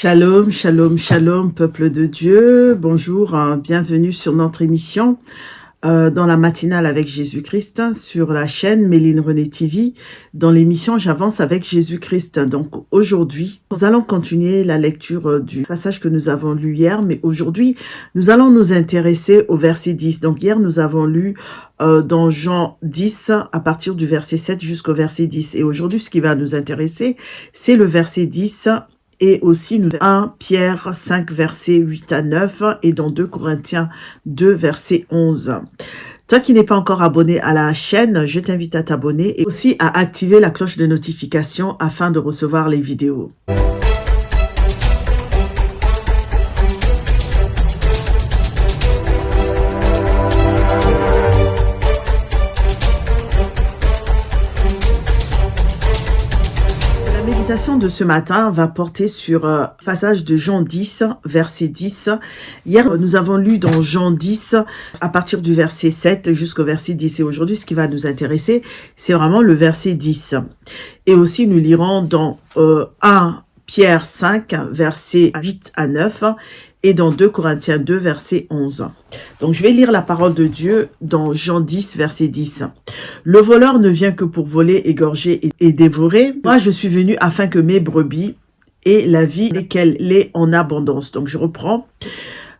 Shalom, shalom, shalom, peuple de Dieu. Bonjour, bienvenue sur notre émission dans la matinale avec Jésus-Christ sur la chaîne Méline René TV. Dans l'émission J'avance avec Jésus-Christ. Donc aujourd'hui, nous allons continuer la lecture du passage que nous avons lu hier, mais aujourd'hui, nous allons nous intéresser au verset 10. Donc hier, nous avons lu dans Jean 10 à partir du verset 7 jusqu'au verset 10. Et aujourd'hui, ce qui va nous intéresser, c'est le verset 10 et aussi 1 Pierre 5 versets 8 à 9 et dans 2 Corinthiens 2 verset 11. Toi qui n'es pas encore abonné à la chaîne, je t'invite à t'abonner et aussi à activer la cloche de notification afin de recevoir les vidéos. La méditation de ce matin va porter sur le passage de Jean 10, verset 10. Hier, nous avons lu dans Jean 10, à partir du verset 7 jusqu'au verset 10. Et aujourd'hui, ce qui va nous intéresser, c'est vraiment le verset 10. Et aussi, nous lirons dans 1 Pierre 5, verset 8 à 9. Et dans 2 Corinthiens 2, verset 11. Donc, je vais lire la parole de Dieu dans Jean 10, verset 10. Le voleur ne vient que pour voler, égorger et dévorer. Moi, je suis venu afin que mes brebis aient la vie et qu'elle l'ait en abondance. Donc, je reprends.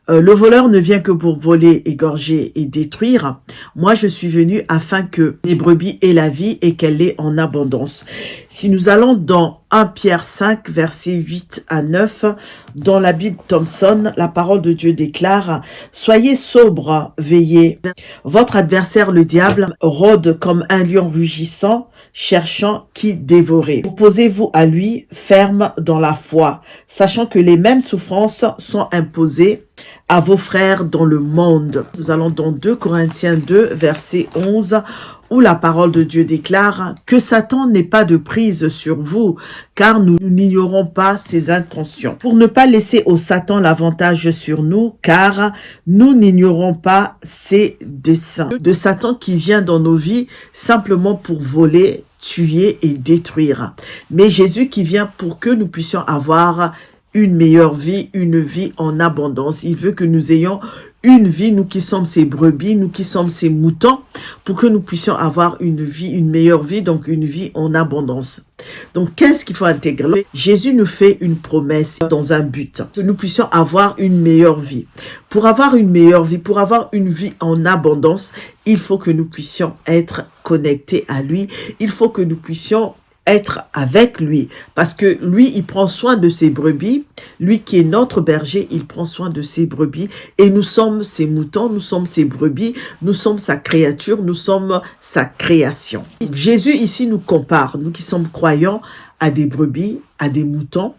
Le voleur ne vient que pour voler, égorger et détruire. Moi, je suis venu afin que mes brebis aient la vie et qu'elle l'ait en abondance. Si nous allons dans 1 Pierre 5, versets 8 à 9, dans la Bible Thomson, la parole de Dieu déclare « Soyez sobres, veillez. Votre adversaire, le diable, rôde comme un lion rugissant, cherchant qui dévorer. Opposez-vous à lui, ferme dans la foi, sachant que les mêmes souffrances sont imposées à vos frères dans le monde. » Nous allons dans 2 Corinthiens 2, verset 11, où la parole de Dieu déclare que Satan n'ait pas de prise sur vous, car nous n'ignorons pas ses intentions. Pour ne pas laisser au Satan l'avantage sur nous, car nous n'ignorons pas ses desseins. De Satan qui vient dans nos vies simplement pour voler, tuer et détruire. Mais Jésus qui vient pour que nous puissions avoir une meilleure vie, une vie en abondance. Il veut que nous ayons une vie, nous qui sommes ses brebis, nous qui sommes ses moutons, pour que nous puissions avoir une vie, une meilleure vie, donc une vie en abondance. Donc, qu'est-ce qu'il faut intégrer? Jésus nous fait une promesse dans un but, que nous puissions avoir une meilleure vie. Pour avoir une meilleure vie, pour avoir une vie en abondance, il faut que nous puissions être connectés à lui. Il faut que nous puissions être avec lui, parce que lui, il prend soin de ses brebis. Lui qui est notre berger, il prend soin de ses brebis, et nous sommes ses moutons, nous sommes ses brebis, nous sommes sa créature, nous sommes sa création. Jésus ici nous compare, nous qui sommes croyants, à des brebis, à des moutons.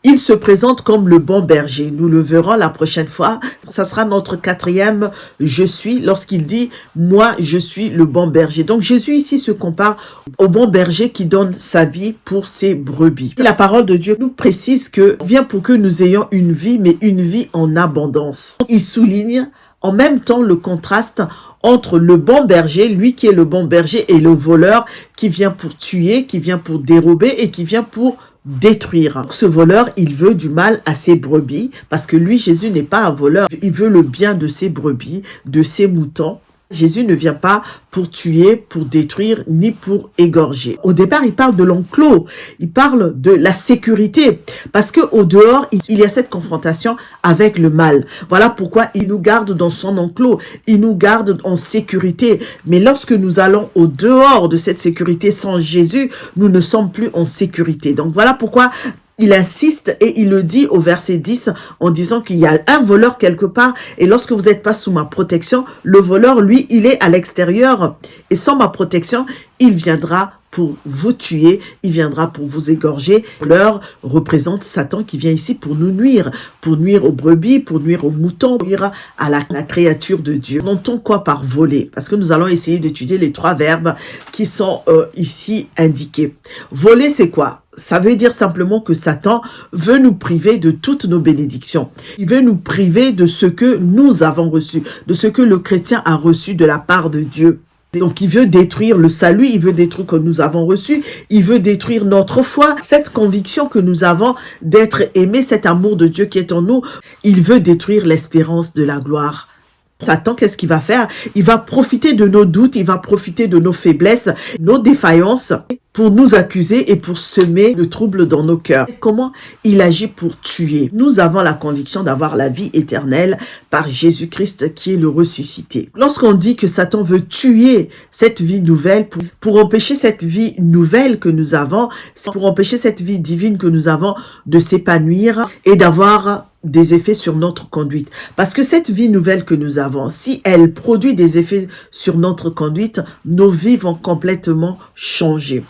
Il se présente comme le bon berger. Nous le verrons la prochaine fois. Ça sera notre 4e « Je suis » lorsqu'il dit « Moi, je suis le bon berger ». Donc, Jésus ici se compare au bon berger qui donne sa vie pour ses brebis. La parole de Dieu nous précise que vient pour que nous ayons une vie, mais une vie en abondance. Il souligne en même temps le contraste entre le bon berger, lui qui est le bon berger, et le voleur qui vient pour tuer, qui vient pour dérober et qui vient pour détruire. Ce voleur, il veut du mal à ses brebis, parce que lui, Jésus n'est pas un voleur. Il veut le bien de ses brebis, de ses moutons. Jésus ne vient pas pour tuer, pour détruire, ni pour égorger. Au départ, il parle de l'enclos, il parle de la sécurité, parce que au dehors, il y a cette confrontation avec le mal. Voilà pourquoi il nous garde dans son enclos, il nous garde en sécurité. Mais lorsque nous allons au dehors de cette sécurité sans Jésus, nous ne sommes plus en sécurité. Donc voilà pourquoi il insiste et il le dit au verset 10 en disant qu'il y a un voleur quelque part et lorsque vous n'êtes pas sous ma protection, le voleur, lui, il est à l'extérieur et sans ma protection, il viendra pour vous tuer, il viendra pour vous égorger. Le voleur représente Satan qui vient ici pour nous nuire aux brebis, pour nuire aux moutons, pour nuire à la créature de Dieu. Entend quoi par voler? Parce que nous allons essayer d'étudier les 3 verbes qui sont ici indiqués. Voler, c'est quoi? Ça veut dire simplement que Satan veut nous priver de toutes nos bénédictions. Il veut nous priver de ce que nous avons reçu, de ce que le chrétien a reçu de la part de Dieu. Donc il veut détruire le salut, il veut détruire ce que nous avons reçu, il veut détruire notre foi, cette conviction que nous avons d'être aimés, cet amour de Dieu qui est en nous. Il veut détruire l'espérance de la gloire. Satan, qu'est-ce qu'il va faire? Il va profiter de nos doutes, il va profiter de nos faiblesses, nos défaillances pour nous accuser et pour semer le trouble dans nos cœurs. Comment il agit pour tuer? Nous avons la conviction d'avoir la vie éternelle par Jésus-Christ qui est le ressuscité. Lorsqu'on dit que Satan veut tuer cette vie nouvelle, pour empêcher cette vie nouvelle que nous avons, pour empêcher cette vie divine que nous avons de s'épanouir et d'avoir des effets sur notre conduite. Parce que cette vie nouvelle que nous avons, si elle produit des effets sur notre conduite, nos vies vont complètement changer.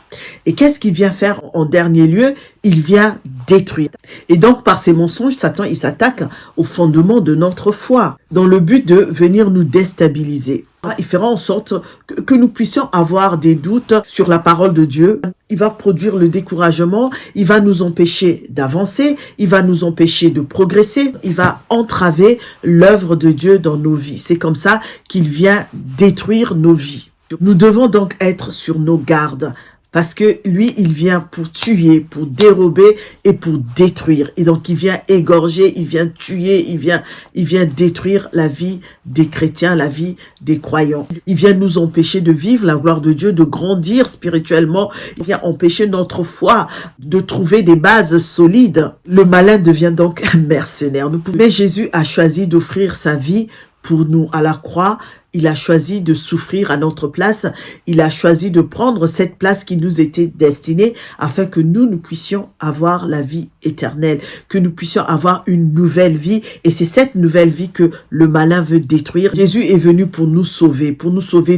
Et qu'est-ce qu'il vient faire en dernier lieu? Il vient détruire. Et donc, par ses mensonges, Satan, il s'attaque au fondement de notre foi, dans le but de venir nous déstabiliser. Il fera en sorte que nous puissions avoir des doutes sur la parole de Dieu. Il va produire le découragement, il va nous empêcher d'avancer, il va nous empêcher de progresser, il va entraver l'œuvre de Dieu dans nos vies. C'est comme ça qu'il vient détruire nos vies. Nous devons donc être sur nos gardes. Parce que lui, il vient pour tuer, pour dérober et pour détruire. Et donc, il vient égorger, il vient tuer, il vient détruire la vie des chrétiens, la vie des croyants. Il vient nous empêcher de vivre la gloire de Dieu, de grandir spirituellement. Il vient empêcher notre foi de trouver des bases solides. Le malin devient donc un mercenaire. Mais Jésus a choisi d'offrir sa vie pour nous à la croix. Il a choisi de souffrir à notre place. Il a choisi de prendre cette place qui nous était destinée afin que nous puissions avoir la vie éternelle, que nous puissions avoir une nouvelle vie. Et c'est cette nouvelle vie que le malin veut détruire. Jésus est venu pour nous sauver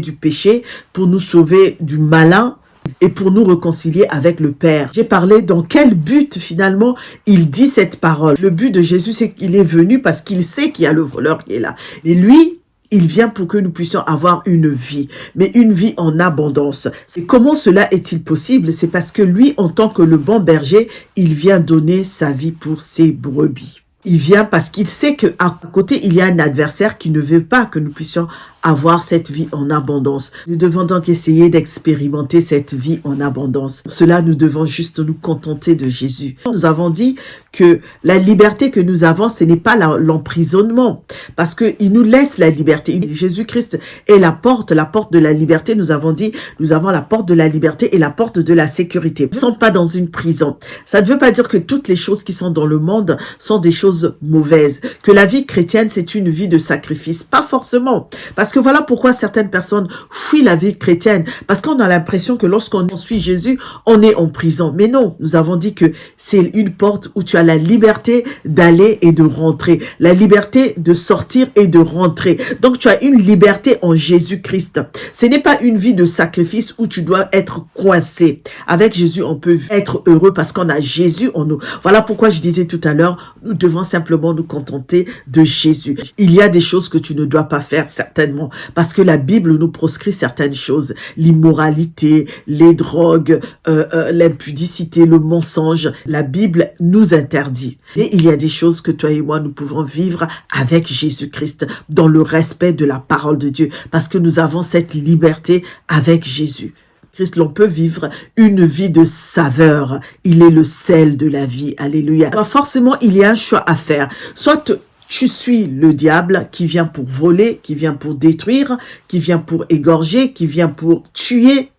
du péché, pour nous sauver du malin, et pour nous réconcilier avec le Père. J'ai parlé dans quel but finalement il dit cette parole. Le but de Jésus, c'est qu'il est venu parce qu'il sait qu'il y a le voleur qui est là. Et lui, il vient pour que nous puissions avoir une vie, mais une vie en abondance. Et comment cela est-il possible? C'est parce que lui, en tant que le bon berger, il vient donner sa vie pour ses brebis. Il vient parce qu'il sait qu'à côté, il y a un adversaire qui ne veut pas que nous puissions avoir cette vie en abondance. Nous devons donc essayer d'expérimenter cette vie en abondance. Pour cela, nous devons juste nous contenter de Jésus. Nous avons dit que la liberté que nous avons, ce n'est pas l'emprisonnement, parce qu'il nous laisse la liberté. Jésus-Christ est la porte de la liberté. Nous avons dit, nous avons la porte de la liberté et la porte de la sécurité. Nous ne sommes pas dans une prison. Ça ne veut pas dire que toutes les choses qui sont dans le monde sont des choses mauvaises, que la vie chrétienne, c'est une vie de sacrifice. Pas forcément. Parce que voilà pourquoi certaines personnes fuient la vie chrétienne. Parce qu'on a l'impression que lorsqu'on suit Jésus, on est en prison. Mais non, nous avons dit que c'est une porte où tu as la liberté d'aller et de rentrer. La liberté de sortir et de rentrer. Donc tu as une liberté en Jésus-Christ. Ce n'est pas une vie de sacrifice où tu dois être coincé. Avec Jésus, on peut être heureux parce qu'on a Jésus en nous. Voilà pourquoi je disais tout à l'heure, nous devons simplement nous contenter de Jésus. Il y a des choses que tu ne dois pas faire, certainement. Parce que la Bible nous proscrit certaines choses, l'immoralité, les drogues, l'impudicité, le mensonge. La Bible nous interdit. Et il y a des choses que toi et moi, nous pouvons vivre avec Jésus-Christ dans le respect de la parole de Dieu. Parce que nous avons cette liberté avec Jésus. Christ, l'on peut vivre une vie de saveur. Il est le sel de la vie. Alléluia. Alors forcément, il y a un choix à faire. Soit tu suis le diable qui vient pour voler, qui vient pour détruire, qui vient pour égorger, qui vient pour tuer.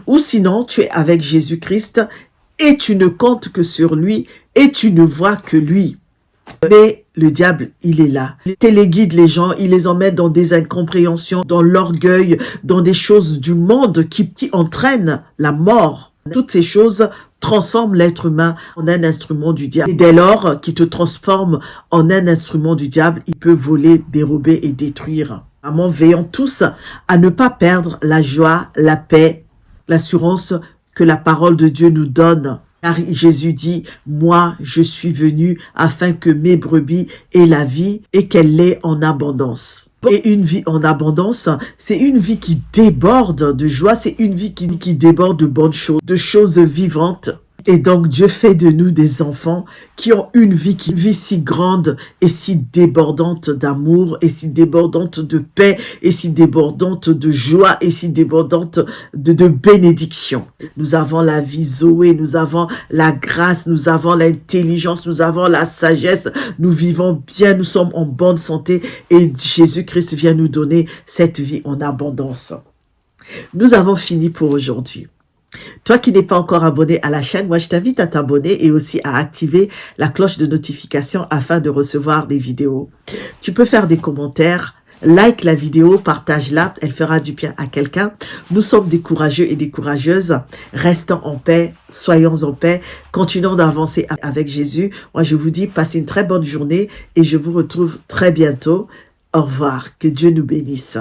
Ou sinon, tu es avec Jésus-Christ et tu ne comptes que sur lui et tu ne vois que lui. Mais le diable, il est là. Il téléguide les gens, il les emmène dans des incompréhensions, dans l'orgueil, dans des choses du monde qui entraînent la mort. Toutes ces choses transforment l'être humain en un instrument du diable. Et dès lors qu'il te transforme en un instrument du diable, il peut voler, dérober et détruire. Vraiment, veillons tous à ne pas perdre la joie, la paix, l'assurance que la parole de Dieu nous donne. Car Jésus dit, moi, je suis venu afin que mes brebis aient la vie et qu'elle l'ait en abondance. Et une vie en abondance, c'est une vie qui déborde de joie, c'est une vie qui déborde de bonnes choses, de choses vivantes, Et donc Dieu fait de nous des enfants qui ont une vie si grande et si débordante d'amour et si débordante de paix et si débordante de joie et si débordante de bénédiction. Nous avons la vie Zoé, nous avons la grâce, nous avons l'intelligence, nous avons la sagesse, nous vivons bien, nous sommes en bonne santé et Jésus-Christ vient nous donner cette vie en abondance. Nous avons fini pour aujourd'hui. Toi qui n'es pas encore abonné à la chaîne, moi je t'invite à t'abonner et aussi à activer la cloche de notification afin de recevoir des vidéos. Tu peux faire des commentaires, like la vidéo, partage-la, elle fera du bien à quelqu'un. Nous sommes des courageux et des courageuses. Restons en paix, soyons en paix, continuons d'avancer avec Jésus. Moi je vous dis, passez une très bonne journée et je vous retrouve très bientôt. Au revoir, que Dieu nous bénisse.